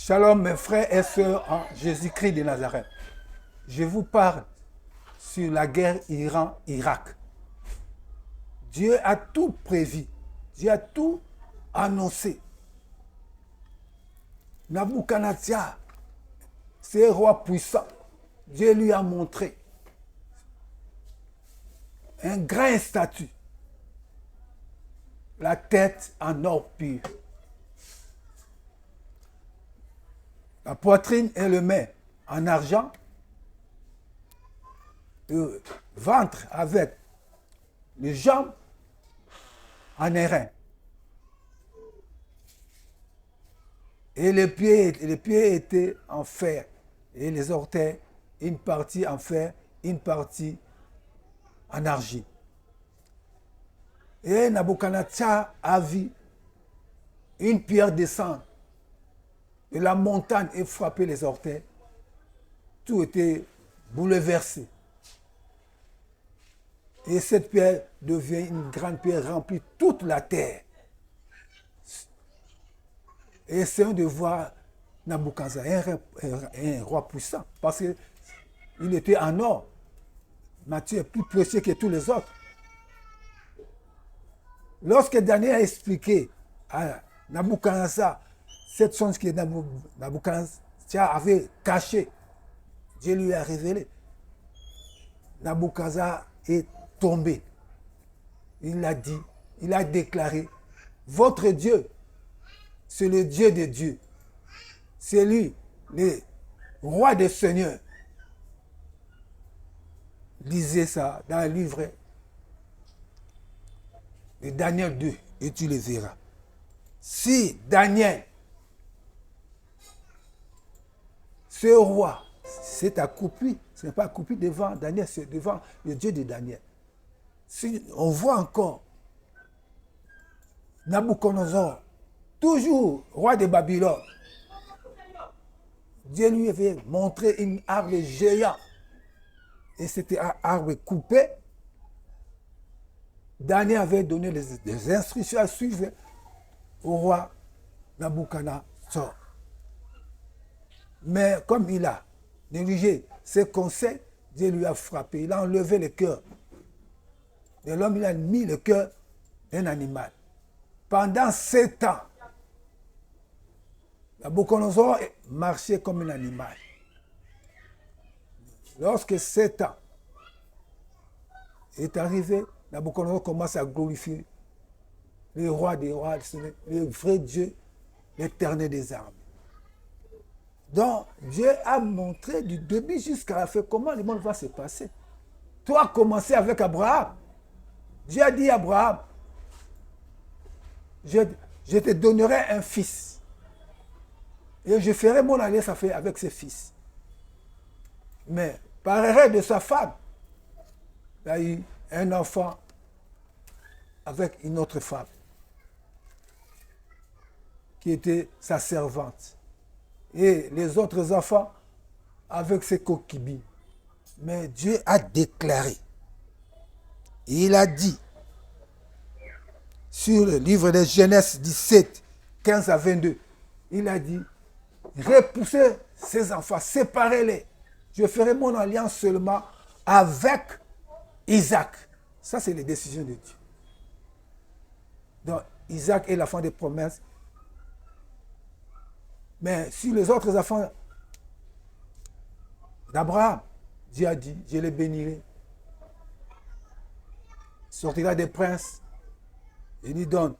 Shalom mes frères et sœurs en Jésus-Christ de Nazareth. Je vous parle sur la guerre Iran-Irak. Dieu a tout prévu. Dieu a tout annoncé. Nabuchodonosor, c'est un roi puissant. Dieu lui a montré un grand statut. La tête en or pur. La poitrine et le main en argent. Le ventre avec les jambes en airain. Et les pieds étaient en fer. Et les orteils, une partie en fer, une partie en argile. Et Nabuchodonosor a vu une pierre descendre de la montagne et frapper les orteils. Tout était bouleversé. Et cette pierre devient une grande pierre remplie toute la terre. Et essayons de voir Nabuchodonosor, un roi puissant, parce qu'il était en or. Matthieu est plus précieux que tous les autres. Lorsque Daniel a expliqué à Nabuchodonosor cette chose que Nabuchodonosor avait cachée, Dieu lui a révélé. Nabuchodonosor est tombé. Il a dit, il a déclaré, votre Dieu, c'est le Dieu de Dieu. C'est lui, le roi des seigneurs. Lisez ça dans le livre de Daniel 2 et tu le verras. Si Daniel, ce roi, s'est accroupi, ce n'est pas accroupi devant Daniel, c'est devant le Dieu de Daniel. Si on voit encore Nabuchodonosor, toujours roi de Babylone, Dieu lui avait montré une arbre géante. Et c'était un arbre coupé. Daniel avait donné des instructions à suivre au roi Nabuchodonosor. Mais comme il a négligé ses conseils, Dieu lui a frappé. Il a enlevé le cœur de l'homme, il a mis le cœur d'un animal. Pendant 7 ans, Nabuchodonosor marchait comme un animal. Lorsque 7 ans est arrivé, Nabuchodonosor commence à glorifier le roi des rois, le vrai Dieu, l'éternel des armées. Donc, Dieu a montré du début jusqu'à la fin comment le monde va se passer. Toi, as commencé avec Abraham. Dieu a dit à Abraham, je te donnerai un fils. Et je ferai mon alliance avec ses fils. Mais par erreur de sa femme, il a eu un enfant avec une autre femme qui était sa servante. Et les autres enfants avec ses concubines. Mais Dieu a déclaré, il a dit, sur le livre de Genèse 17, 15 à 22, il a dit, repoussez ces enfants, séparez-les. Je ferai mon alliance seulement avec Isaac. Ça, c'est les décisions de Dieu. Donc, Isaac est l'enfant des promesses. Mais sur les autres enfants d'Abraham, Dieu a dit, je les bénirai. Sortira des princes, il lui donne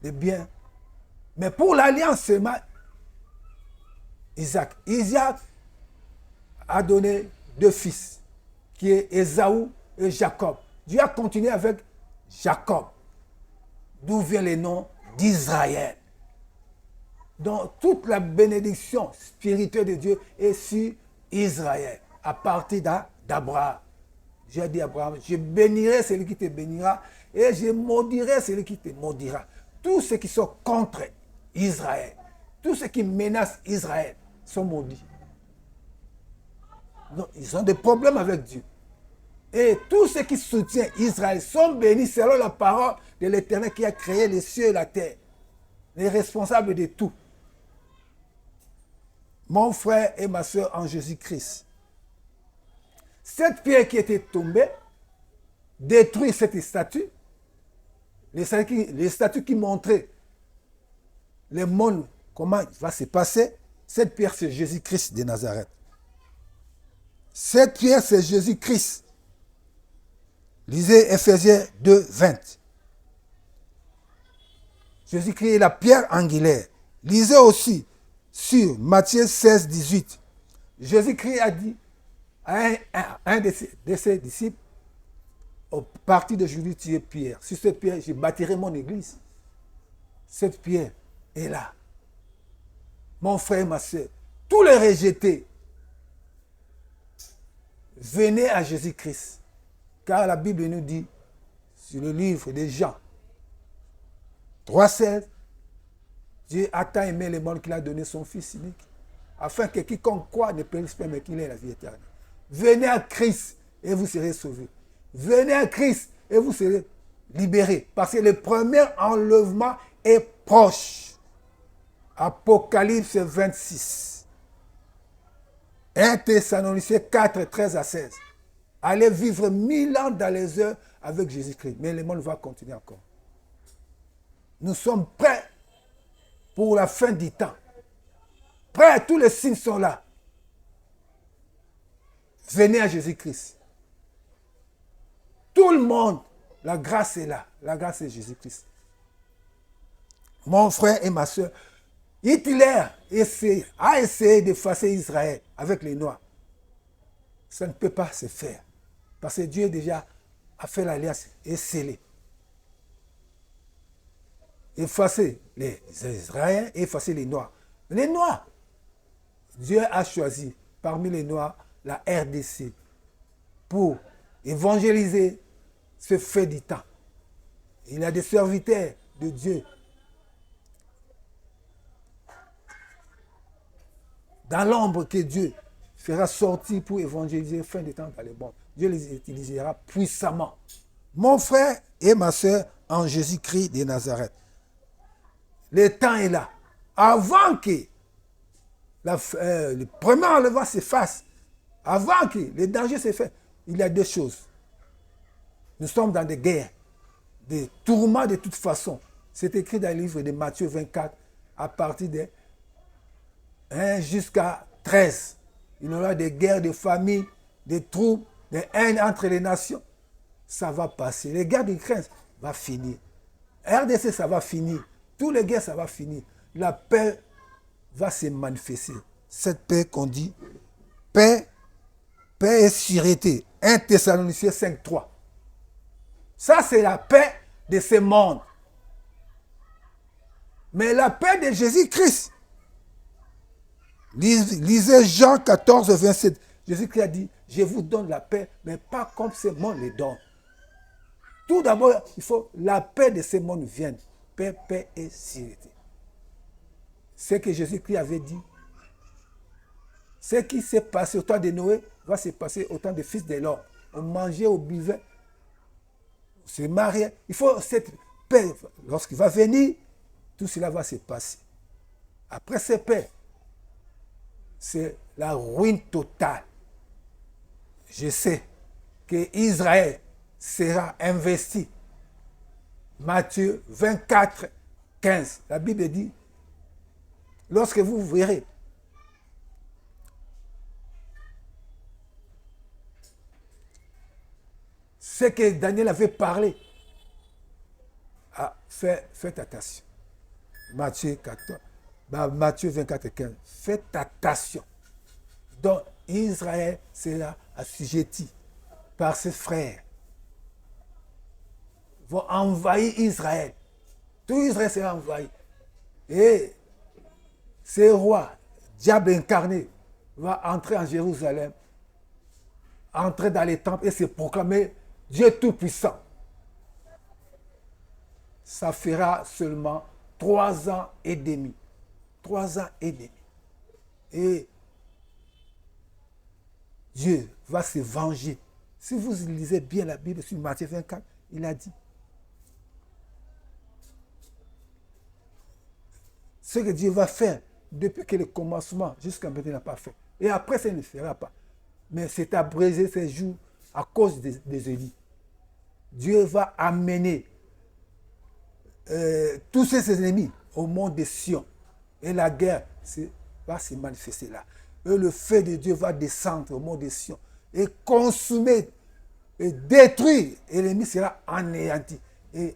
des biens. Mais pour l'alliance seulement, Isaac a donné 2 fils, qui est Ésaü et Jacob. Dieu a continué avec Jacob, d'où vient le nom d'Israël. Donc, toute la bénédiction spirituelle de Dieu est sur Israël, à partir d'Abraham. Dieu a dit à Abraham, je bénirai celui qui te bénira et je maudirai celui qui te maudira. Tous ceux qui sont contre Israël, tous ceux qui menacent Israël sont maudits. Donc, ils ont des problèmes avec Dieu. Et tous ceux qui soutiennent Israël sont bénis selon la parole de l'Éternel qui a créé les cieux et la terre. Les responsables de tout. mon frère et ma soeur en Jésus-Christ, cette pierre qui était tombée détruit cette statue, les statues qui montraient le monde, comment va se passer. Cette pierre, c'est Jésus-Christ de Nazareth. Cette pierre, c'est Jésus-Christ. Lisez Ephésiens 2, 20. Jésus-Christ est la pierre angulaire. Lisez aussi sur Matthieu 16, 18. Jésus-Christ a dit à un de ses disciples, au parti d'aujourd'hui, tu es pierre. Sur cette pierre, je bâtirai mon église. Cette pierre est là. Mon frère, ma soeur, tous les rejetés, venez à Jésus-Christ. Car la Bible nous dit, sur le livre des Jean 3,16, Dieu a tant aimé le monde qu'il a donné son Fils unique, afin que quiconque croit ne périsse pas, mais qu'il ait la vie éternelle. Venez à Christ et vous serez sauvés. Venez à Christ et vous serez libérés. Parce que le premier enlèvement est proche. Apocalypse 26. 1 Thessaloniciens 4, 13 à 16. Allez vivre 1000 ans dans les heures avec Jésus-Christ. Mais le monde va continuer encore. Nous sommes prêts pour la fin du temps. Prêts, tous les signes sont là. Venez à Jésus-Christ. Tout le monde, la grâce est là. La grâce est Jésus-Christ. Mon frère et ma soeur, Hitler a essayé d'effacer Israël avec les Noirs. Ça ne peut pas se faire. Parce que Dieu déjà a fait l'alliance et scellé. Effacer les Israéliens et effacer les Noirs. Les Noirs, Dieu a choisi parmi les Noirs la RDC pour évangéliser ce fait du temps. Il y a des serviteurs de Dieu dans l'ombre que Dieu fera sortir pour évangéliser fin des temps dans les mondes. Dieu les utilisera puissamment. Mon frère et ma soeur en Jésus-Christ de Nazareth. Le temps est là. Avant que le premier enlèvement s'efface, avant que le danger se fasse, il y a deux choses. Nous sommes dans des guerres, des tourments de toute façon. C'est écrit dans le livre de Matthieu 24, à partir de 1 jusqu'à 13. Il y aura des guerres de famille, des troubles, des haines entre les nations. Ça va passer. Les guerres d'Ukraine vont finir. RDC, ça va finir. Tous les guerres, ça va finir. La paix va se manifester. Cette paix qu'on dit, paix et sûreté. 1 Thessaloniciens 5, 3. Ça, c'est la paix de ce monde. Mais la paix de Jésus-Christ. Lisez Jean 14, 27. Jésus-Christ a dit, je vous donne la paix, mais pas comme ce monde le donne. Tout d'abord, il faut que la paix de ce monde vienne. Paix et sûreté. Ce que Jésus-Christ avait dit, ce qui s'est passé au temps de Noé, va se passer au temps des fils de l'homme. On mangeait, on buvait, on se mariait. Il faut cette paix. Lorsqu'il va venir, tout cela va se passer. Après cette paix, c'est la ruine totale. Je sais que Israël sera investi. Matthieu 24, 15. La Bible dit, lorsque vous verrez ce que Daniel avait parlé, faites attention. Matthieu 24, 15. Faites attention. Donc, Israël sera assujetti par ses frères. Vont envahir Israël. Tout Israël sera envahi. Et ce roi, diable incarné, va entrer en Jérusalem, entrer dans les temples et se proclamer Dieu Tout-Puissant. Ça fera seulement 3 ans et demi. 3 ans et demi. Et Dieu va se venger. Si vous lisez bien la Bible sur Matthieu 24, il a dit ce que Dieu va faire, depuis que le commencement jusqu'à maintenant, il n'a pas fait. Et après, ça ne fera pas. Mais c'est abrégé ces jours à cause des Élis. Dieu va amener tous ses ennemis au mont de Sion. Et la guerre va se manifester là. Et le feu de Dieu va descendre au mont de Sion et consumer et détruire. Et l'ennemi sera anéanti. Et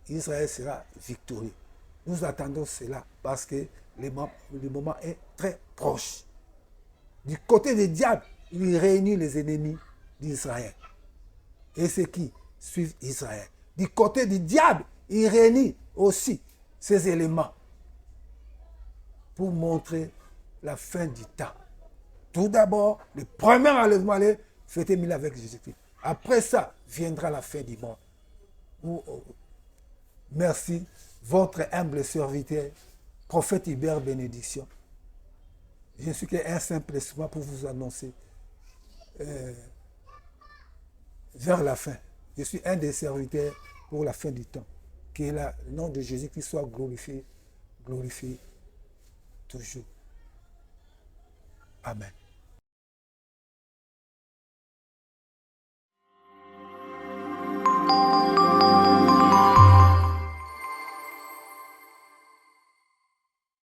Israël sera victorieux. Nous attendons cela parce que le moment est très proche. Du côté du diable, il réunit les ennemis d'Israël. Et ceux qui suivent Israël. Du côté du diable, il réunit aussi ces éléments pour montrer la fin du temps. Tout d'abord, le premier enlèvement allait fêter Mille avec Jésus-Christ. Après ça, viendra la fin du monde. Merci, votre humble serviteur, prophète Hubert Bénédiction. Je ne suis qu'un simple instrument pour vous annoncer vers la fin. Je suis un des serviteurs pour la fin du temps. Que le nom de Jésus-Christ soit glorifié toujours. Amen.